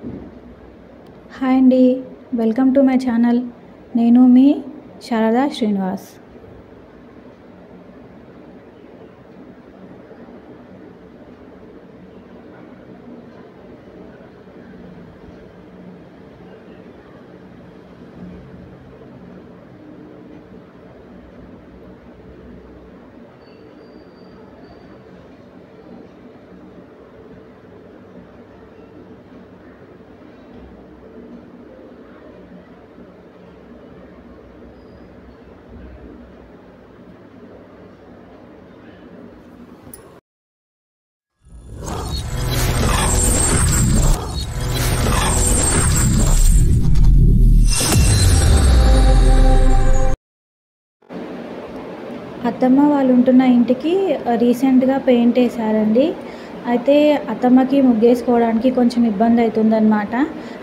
Hi అండి, welcome to my channel. నేను మీ శారదా శ్రీనివాస్. అత్తమ్మ వాళ్ళు ఉంటున్న ఇంటికి రీసెంట్గా పెయింట్ వేశారండి. అయితే అత్తమ్మకి ముగ్గేసుకోవడానికి కొంచెం ఇబ్బంది అవుతుందన్నమాట.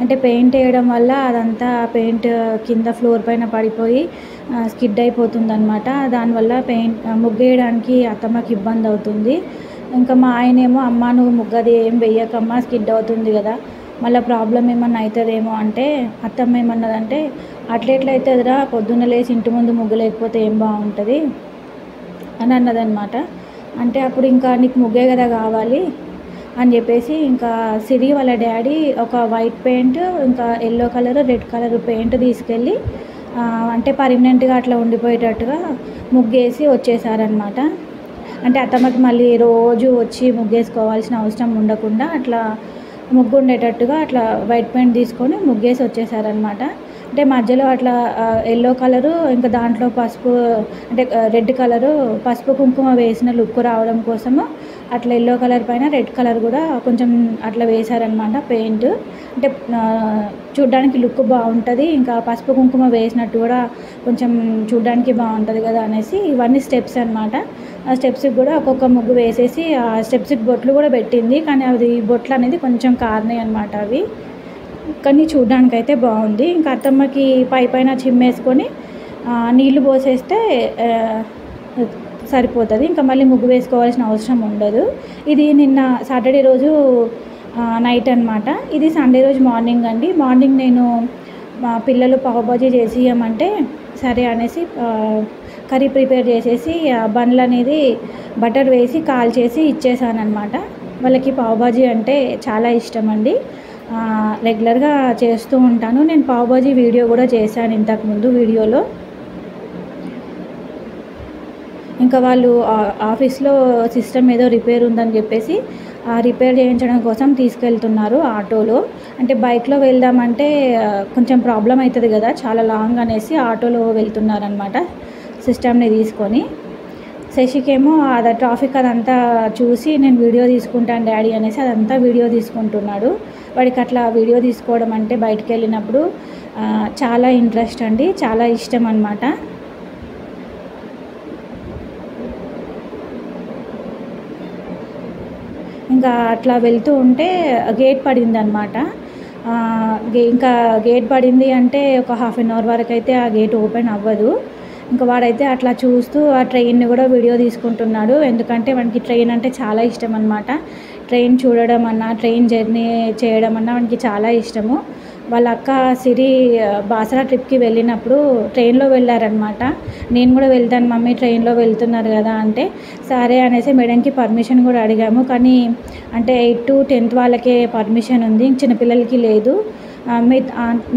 అంటే పెయింట్ వేయడం వల్ల అదంతా పెయింట్ కింద ఫ్లోర్ పైన పడిపోయి స్కిడ్ అయిపోతుందన్నమాట. దానివల్ల ముగ్గేయడానికి అత్తమ్మకి ఇబ్బంది అవుతుంది. ఇంకా మా ఆయనేమో, అమ్మ నువ్వు ముగ్గది ఏం వెయ్యకమ్మా, స్కిడ్ అవుతుంది కదా, మళ్ళీ ప్రాబ్లం ఏమన్నా అవుతుందేమో అంటే, అత్తమ్మ ఏమన్నదంటే, అట్లెట్లయితుందిరా, పొద్దున్న లేచి ఇంటి ముందు ముగ్గు లేకపోతే ఏం బాగుంటుంది అని అన్నదన్నమాట. అంటే అప్పుడు ఇంకా నీకు ముగ్గే కదా కావాలి అని చెప్పేసి, ఇంకా సిరి వాళ్ళ డాడీ ఒక వైట్ పెయింట్, ఇంకా yellow colour, red colour paint తీసుకెళ్ళి అంటే పర్మనెంట్గా అట్లా ఉండిపోయేటట్టుగా ముగ్గేసి వచ్చేసారనమాట. అంటే అత్తమ్మకి మళ్ళీ రోజు వచ్చి ముగ్గేసుకోవాల్సిన అవసరం ఉండకుండా అట్లా ముగ్గు ఉండేటట్టుగా అట్లా వైట్ పెయింట్ తీసుకొని ముగ్గేసి వచ్చేసారనమాట. అంటే మధ్యలో అట్లా ఎల్లో కలరు, ఇంకా దాంట్లో పసుపు, అంటే రెడ్ కలరు, పసుపు కుంకుమ వేసిన లుక్ రావడం కోసము అట్లా ఎల్లో కలర్ పైన రెడ్ కలర్ కూడా కొంచెం అట్లా వేశారనమాట పెయింట్. అంటే చూడ్డానికి లుక్ బాగుంటుంది, ఇంకా పసుపు కుంకుమ వేసినట్టు కూడా కొంచెం చూడ్డానికి బాగుంటుంది కదా అనేసి ఇవన్నీ స్టెప్స్ అనమాట. ఆ స్టెప్స్కి కూడా ఒక్కొక్క ముగ్గు వేసేసి ఆ స్టెప్స్కి బొట్లు కూడా పెట్టింది. కానీ అది బొట్లు అనేది కొంచెం కారినాయి అనమాట అవి, కానీ చూడ్డానికి అయితే బాగుంది. ఇంకా అత్తమ్మకి పైన చిమ్మేసుకొని నీళ్లు పోసేస్తే సరిపోతుంది, ఇంకా మళ్ళీ ముగ్గు వేసుకోవాల్సిన అవసరం ఉండదు. ఇది నిన్న సాటర్డే రోజు నైట్ అనమాట. ఇది సండే రోజు మార్నింగ్ అండి. మార్నింగ్ నేను మా పిల్లలు పావుబాజీ చేసి ఇవ్వమంటే సరే అనేసి కర్రీ ప్రిపేర్ చేసేసి బన్లు అనేది బటర్ వేసి కాల్ చేసి ఇచ్చేసాను అనమాట. వాళ్ళకి పావుబాజీ అంటే చాలా ఇష్టం అండి. రెగ్యులర్గా చేస్తూ ఉంటాను. నేను పావుబాజీ వీడియో కూడా చేశాను ఇంతకుముందు వీడియోలో. ఇంకా వాళ్ళు ఆఫీస్లో సిస్టమ్ ఏదో రిపేర్ ఉందని చెప్పేసి రిపేర్ చేయించడం కోసం తీసుకెళ్తున్నారు ఆటోలో. అంటే బైక్లో వెళ్దామంటే కొంచెం ప్రాబ్లం అవుతుంది కదా, చాలా లాంగ్ అనేసి ఆటోలో వెళ్తున్నారనమాట సిస్టమ్ని తీసుకొని. శశికేమో అది ట్రాఫిక్ అదంతా చూసి నేను వీడియో తీసుకుంటాను డాడీ అనేసి అదంతా వీడియో తీసుకుంటున్నాడు. వాడికి అట్లా వీడియో తీసుకోవడం అంటే బయటికి వెళ్ళినప్పుడు చాలా ఇంట్రెస్ట్ అండి, చాలా ఇష్టం అన్నమాట. ఇంకా అట్లా వెళ్తూ ఉంటే గేట్ పడింది అనమాట. ఇంకా గేట్ పడింది అంటే ఒక హాఫ్ అన్ అవర్ వరకు అయితే ఆ గేట్ ఓపెన్ అవ్వదు. ఇంకా వాడైతే అట్లా చూస్తూ ఆ ట్రైన్ని కూడా వీడియో తీసుకుంటున్నాడు. ఎందుకంటే వానికి ట్రైన్ అంటే చాలా ఇష్టం అనమాట. ట్రైన్ చూడడం అన్నా, ట్రైన్ జర్నీ చేయడం అన్నా వానికి చాలా ఇష్టము. వాళ్ళ అక్క సిరి బాసరా ట్రిప్కి వెళ్ళినప్పుడు ట్రైన్లో వెళ్ళారనమాట. నేను కూడా వెళ్తాను మమ్మీ, ట్రైన్లో వెళ్తున్నారు కదా అంటే సరే అనేసి మేడంకి పర్మిషన్ కూడా అడిగాము. కానీ అంటే 8th to 10th వాళ్ళకే పర్మిషన్ ఉంది, చిన్నపిల్లలకి లేదు.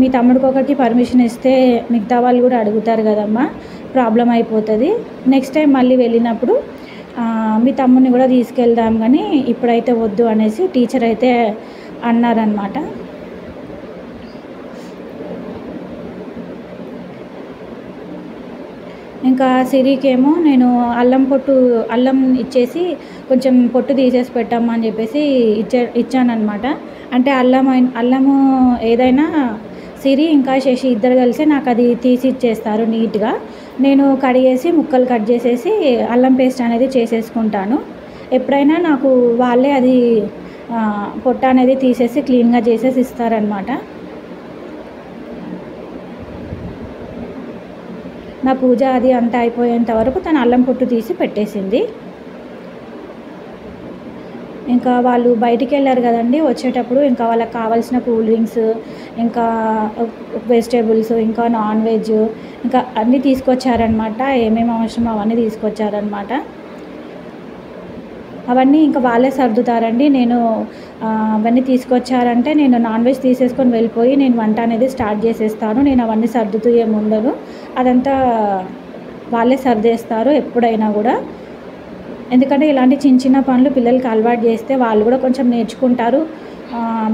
మీ తమ్ముడికి ఒకరికి పర్మిషన్ ఇస్తే మిగతా వాళ్ళు కూడా అడుగుతారు కదమ్మా, ప్రాబ్లం అయిపోతుంది. నెక్స్ట్ టైం మళ్ళీ వెళ్ళినప్పుడు మీ తమ్ముడిని కూడా తీసుకెళ్దాం, కానీ ఇప్పుడైతే వద్దు అనేసి టీచర్ అయితే అన్నారనమాట. ఇంకా సిరికేమో నేను అల్లం ఇచ్చేసి కొంచెం పొట్టు తీసేసి పెట్టమ్మా అని చెప్పేసి ఇచ్చానమాట. అంటే అల్లము ఏదైనా సిరి ఇంకా శశి ఇద్దరు కలిసి నాకు అది తీసి ఇచ్చేస్తారు నీట్గా. నేను కడిగేసి ముక్కలు కట్ చేసేసి అల్లం పేస్ట్ అనేది చేసేసుకుంటాను. ఎప్పుడైనా నాకు వాళ్ళే అది పొట్టు అనేది తీసేసి క్లీన్గా చేసేసి ఇస్తారనమాట. నా పూజ అది అంతా అయిపోయేంత వరకు తను అల్లం పొట్టు తీసి పెట్టేసింది. ఇంకా వాళ్ళు బయటికి వెళ్ళారు కదండి, వచ్చేటప్పుడు ఇంకా వాళ్ళకి కావాల్సిన కూల్ డ్రింక్స్, ఇంకా వెజిటేబుల్స్, ఇంకా నాన్ వెజ్, ఇంకా అన్నీ తీసుకొచ్చారనమాట. ఏమేమి అవసరమో అవన్నీ తీసుకొచ్చారనమాట. అవన్నీ ఇంకా వాళ్ళే సర్దుతారండి. నేను అవన్నీ తీసుకొచ్చారంటే నేను నాన్ వెజ్ తీసేసుకొని వెళ్ళిపోయి నేను వంట అనేది స్టార్ట్ చేసేస్తాను. నేను అవన్నీ సర్దుతూ ఏమి ఉండను. అదంతా వాళ్ళే సర్దేస్తారు ఎప్పుడైనా కూడా. ఎందుకంటే ఇలాంటి చిన్న చిన్న పనులు పిల్లలకి అలవాటు చేస్తే వాళ్ళు కూడా కొంచెం నేర్చుకుంటారు.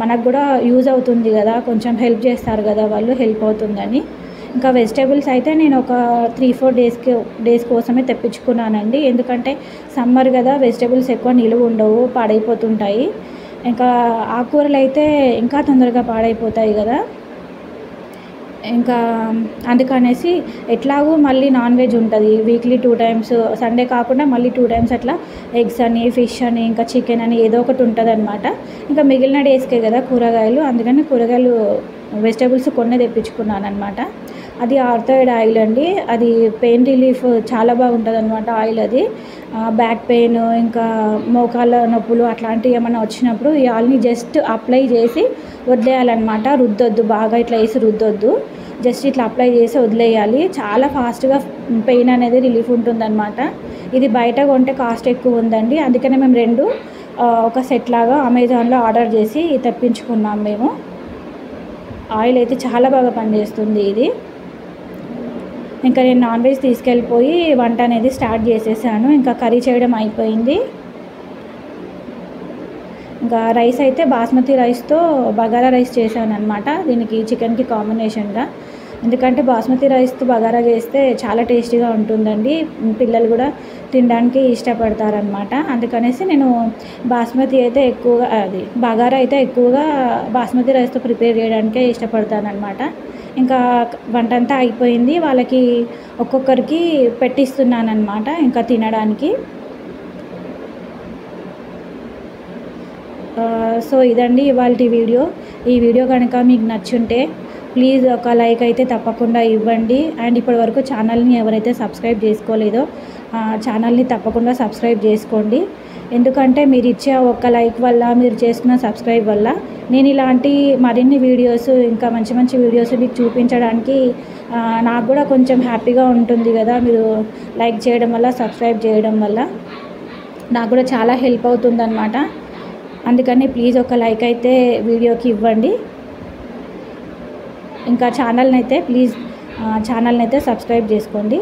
మనకు కూడా యూజ్ అవుతుంది కదా, కొంచెం హెల్ప్ చేస్తారు కదా వాళ్ళు, హెల్ప్ అవుతుందని. ఇంకా వెజిటేబుల్స్ అయితే నేను ఒక 3-4 డేస్ కోసమే తెప్పించుకున్నానండి. ఎందుకంటే సమ్మర్ కదా, వెజిటేబుల్స్ ఎక్కువ నిలువ ఉండవు, పాడైపోతుంటాయి. ఇంకా ఆకుకూరలు అయితే ఇంకా తొందరగా పాడైపోతాయి కదా. ఇంకా అందుకనేసి ఎట్లాగూ మళ్ళీ నాన్ వెజ్ ఉంటుంది వీక్లీ 2 టైమ్స్, సండే కాకుండా మళ్ళీ 2 టైమ్స్ అట్లా ఎగ్స్ అని, ఫిష్ అని, ఇంకా చికెన్ అని ఏదో ఒకటి ఉంటుంది అనమాట. ఇంకా మిగిలిన డేస్కే కదా కూరగాయలు, అందుకని కూరగాయలు వెజిటేబుల్స్ కొన్నే తెప్పించుకున్నాను అనమాట. అది ఆర్థోయిడ్ ఆయిల్ అండి. అది పెయిన్ రిలీఫ్ చాలా బాగుంటుంది అనమాట ఆయిల్ అది. బ్యాక్ పెయిన్, ఇంకా మోకాళ్ళ నొప్పులు అట్లాంటివి ఏమైనా వచ్చినప్పుడు ఈ ఆయిల్ని జస్ట్ అప్లై చేసి వదిలేయాలన్నమాట. రుద్దొద్దు, బాగా ఇట్లా వేసి రుద్దొద్దు, జస్ట్ ఇట్లా అప్లై చేసి వదిలేయాలి. చాలా ఫాస్ట్గా పెయిన్ అనేది రిలీఫ్ ఉంటుందన్నమాట. ఇది బయట కొంటే కాస్ట్ ఎక్కువ ఉందండి. అందుకనే మేము 2 ఒక సెట్ లాగా అమెజాన్లో ఆర్డర్ చేసి తెప్పించుకున్నాం మేము. ఆయిల్ అయితే చాలా బాగా పనిచేస్తుంది ఇది. ఇంకా నేను నాన్ వెజ్ తీసుకెళ్ళిపోయి వంట అనేది స్టార్ట్ చేసేసాను. ఇంకా కర్రీ చేయడం అయిపోయింది. ఇంకా రైస్ అయితే బాస్మతి రైస్తో బగారా రైస్ చేశాను అనమాట. దీనికి చికెన్కి కాంబినేషన్గా. ఎందుకంటే బాస్మతి రైస్తో బగారా చేస్తే చాలా టేస్టీగా ఉంటుందండి. పిల్లలు కూడా తినడానికి ఇష్టపడతారనమాట. అందుకనేసి నేను బాస్మతి అయితే ఎక్కువగా, బగారా అయితే ఎక్కువగా బాస్మతి రైస్తో ప్రిపేర్ చేయడానికే ఇష్టపడతానమాట. ఇంకా వంట అంతా అయిపోయింది. వాళ్ళకి ఒక్కొక్కరికి పెట్టిస్తున్నానమాట ఇంకా తినడానికి. సో ఇదండి ఇవాల్టి వీడియో. ఈ వీడియో కనుక మీకు నచ్చుంటే ప్లీజ్ ఒక లైక్ అయితే తప్పకుండా ఇవ్వండి. అండ్ ఇప్పటివరకు ఛానల్ని ఎవరైతే సబ్స్క్రైబ్ చేసుకోలేదో ఛానల్ని తప్పకుండా సబ్స్క్రైబ్ చేసుకోండి. ఎందుకంటే మీరు ఇచ్చే ఒక్క లైక్ వల్ల, మీరు చేసుకున్న సబ్స్క్రైబ్ వల్ల నేను ఇలాంటి మరిన్ని వీడియోస్, ఇంకా మంచి మంచి వీడియోస్ మీకు చూపించడానికి నాకు కూడా కొంచెం హ్యాపీగా ఉంటుంది కదా. మీరు లైక్ చేయడం వల్ల, సబ్స్క్రైబ్ చేయడం వల్ల నాకు కూడా చాలా హెల్ప్ అవుతుందన్నమాట. అందుకని ప్లీజ్ ఒక లైక్ అయితే వీడియోకి ఇవ్వండి. ఇంకా ఛానల్ని అయితే ప్లీజ్ ఛానల్ని అయితే సబ్స్క్రైబ్ చేసుకోండి.